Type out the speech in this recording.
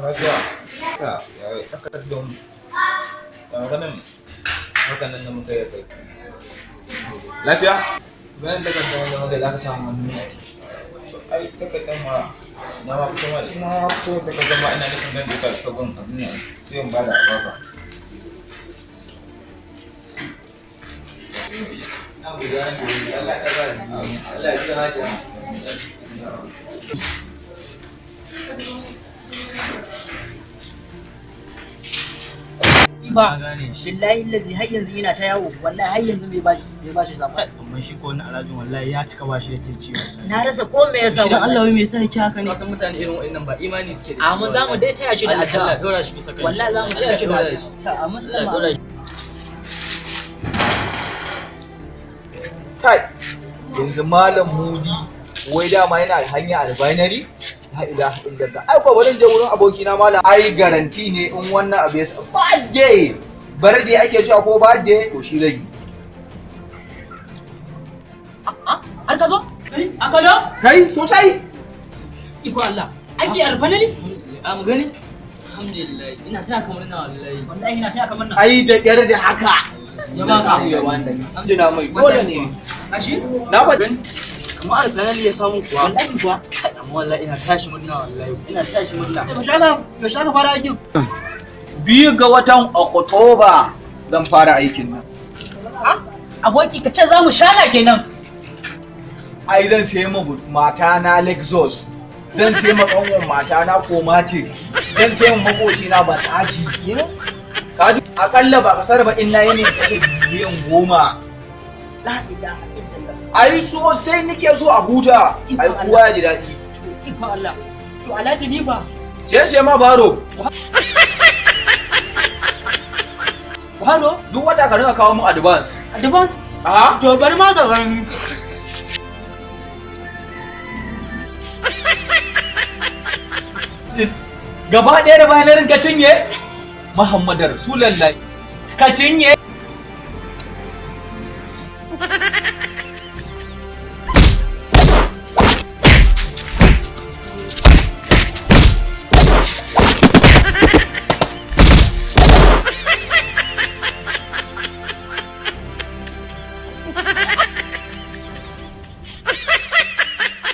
Lafiya. Ya takardun hakanan na muka yi kai. Lafiya? Bayan takardun da muka yi za ka samu wani ne a ciki. Ai takardun ma na ma fito ma da ina ma fito takardun ma ina nufin gan duka ta gun abin ne sai in bada ababa. Na gode an gode Allah ya saba da ni. Allah ya ji hajiya. Ba billahi lazi har yanzu yana ta yawo wallahi har yanzu bai bashi zama amma shi ko wannan alhajin wallahi ya cika bashi da kirci na rasa ko me yasa shi dan Allah me yasa yake haka ne kasan mutane irin wa'annan ba imani suke da shi amma zamu dai taya shi da addu'a Allah dora shi bisa kai wallahi zamu taya shi da addu'a amma dora shi kai yanzu malam Mudi wai dama yana hanya albainari la ilaha illallah ai ko barin je wurin abokina malam ai garanti ne in wannan abu ya bade barde ake cewa ko bade to shi rage har ka zo aka zo kai sosai iko Allah ake alfanani am gani alhamdulillah ina taya kamar na wallahi ina taya kamar na ai da yar da haka ya ba ka ya wasa jina mai dole ne ashi na fadin kamar alfanali ya samu kuwa wallahi kuwa amma wallahi ina tashi murna wallahi ina tashi murna ya shaka fara aikin 2 ga watan Oktoba zan fara aikin nan aboki ka ce za mu shana kenan ai zan sayi mata na Lexus zan sayi kanwan mata na Komatic zan sayi makoci na Basaci kaji akalla ba kasar ba in nayi ne miliyan 10 la ilaha illallah ai so sai nake so a huta ai kowa ya ji daɗi iko Allah to alhaji ni ba sai ma baro duk wata ka rinka kawo mu advance a to bari ma ka gani gaba ɗaya da bayanin ka cinye Muhammadu Rasulullahi ka cinye